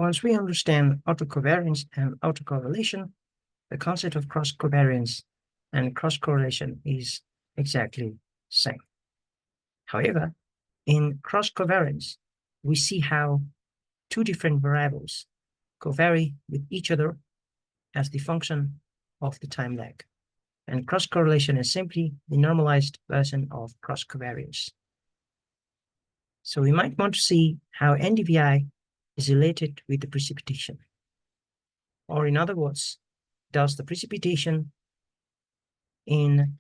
Once we understand autocovariance and autocorrelation, the concept of cross-covariance and cross-correlation is exactly the same. However, in cross-covariance, we see how two different variables covary with each other as the function of the time lag. And cross-correlation is simply the normalized version of cross-covariance. So we might want to see how NDVI is related with the precipitation. Or in other words, does the precipitation in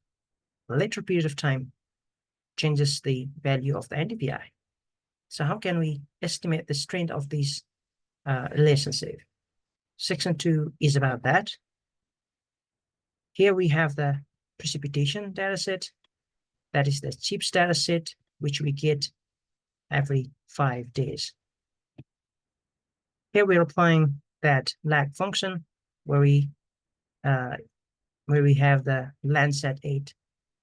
a later period of time changes the value of the NDVI? So how can we estimate the strength of this relationship? Section 2 is about that. Here we have the precipitation dataset. That is the CHIPS dataset, which we get every 5 days. Here we're applying that lag function where we have the Landsat 8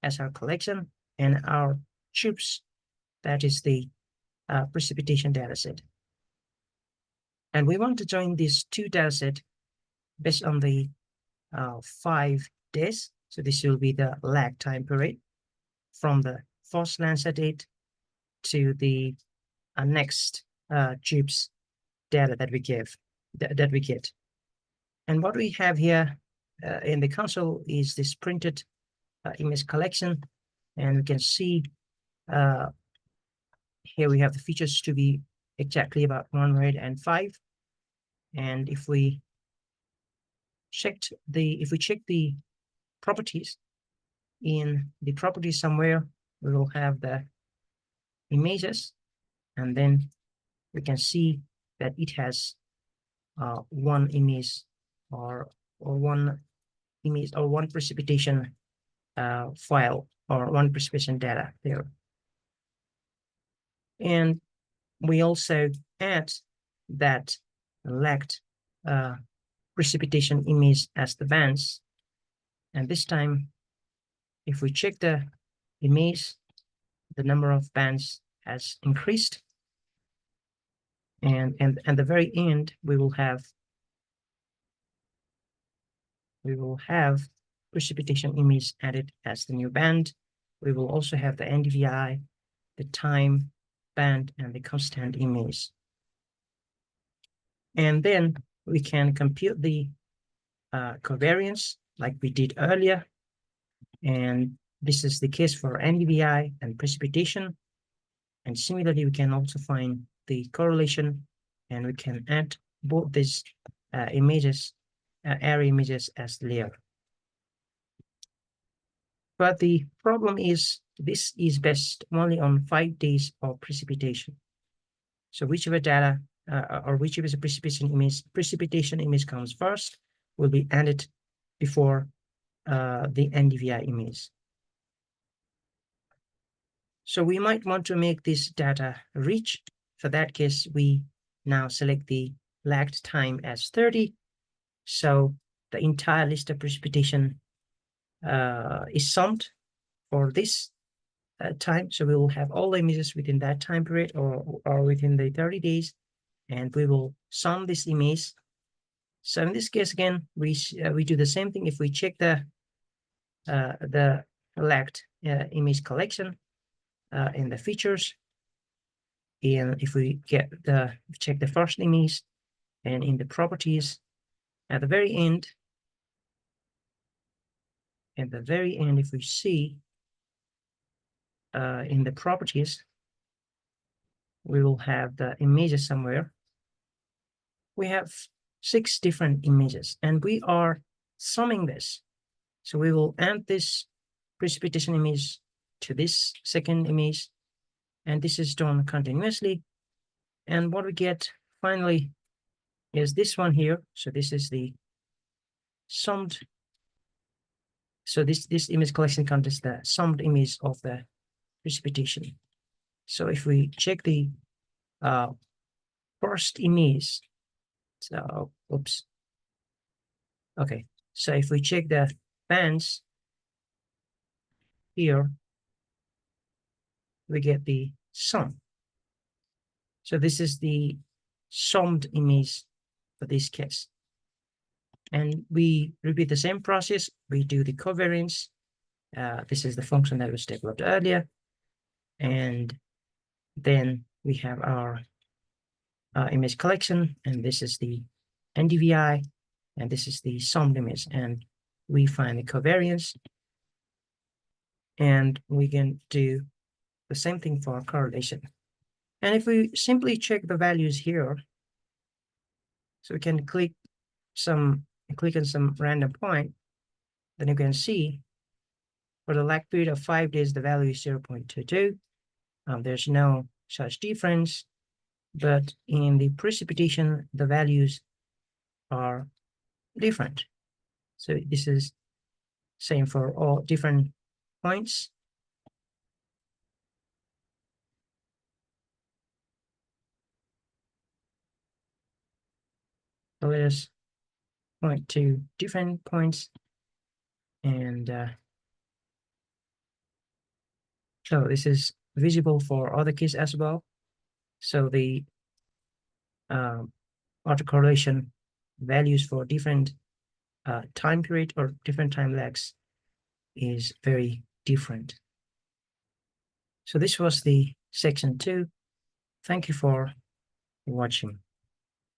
as our collection and our CHIPS, that is the precipitation dataset. And we want to join these two datasets based on the 5 days. So this will be the lag time period from the first Landsat 8 to the next CHIPS data that we get. And what we have here in the console is this printed image collection, and we can see here we have the features to be exactly about 105. And if we check the properties, in the properties somewhere, we will have the images, and then we can see that it has one image or one precipitation file or one precipitation data there. And we also add that lagged precipitation image as the bands. And this time, if we check the image, the number of bands has increased. And at the very end, we will have precipitation image added as the new band. We will also have the NDVI, the time band, and the constant image. And then we can compute the covariance like we did earlier. And this is the case for NDVI and precipitation. And similarly, we can also find the correlation, and we can add both these images, area images as layer. But the problem is this is based only on 5 days of precipitation. So whichever data or whichever precipitation image comes first will be added before the NDVI image. So we might want to make this data rich. For that case, we now select the lagged time as 30. So the entire list of precipitation is summed for this time. So we will have all the images within that time period or within the 30 days, and we will sum this image. So in this case, again, we do the same thing. If we check the lagged image collection in the features, and if we check the first image, and in the properties, at the very end, if we see in the properties, we will have the images somewhere. We have 6 different images, and we are summing this. So we will add this precipitation image to this second image, and this is done continuously. And what we get finally is this one here. So this is the summed. So this image collection contains the summed image of the precipitation. So if we check the first image, so oops. Okay, so if we check the bands here, we get the sum. So this is the summed image for this case. And we repeat the same process. We do the covariance. This is the function that was developed earlier. And then we have our image collection, and this is the NDVI, and this is the sum limits, and we find the covariance. And we can do the same thing for correlation. And if we simply check the values here, so we can click on some random point, then you can see for the lag period of 5 days, the value is 0.22. There's no such difference, but in the precipitation, the values are different. So this is same for all different points. So let us point to different points, and so this is visible for other keys as well. So the autocorrelation values for different time period or different time lags is very different. So this was the section 2. Thank you for watching.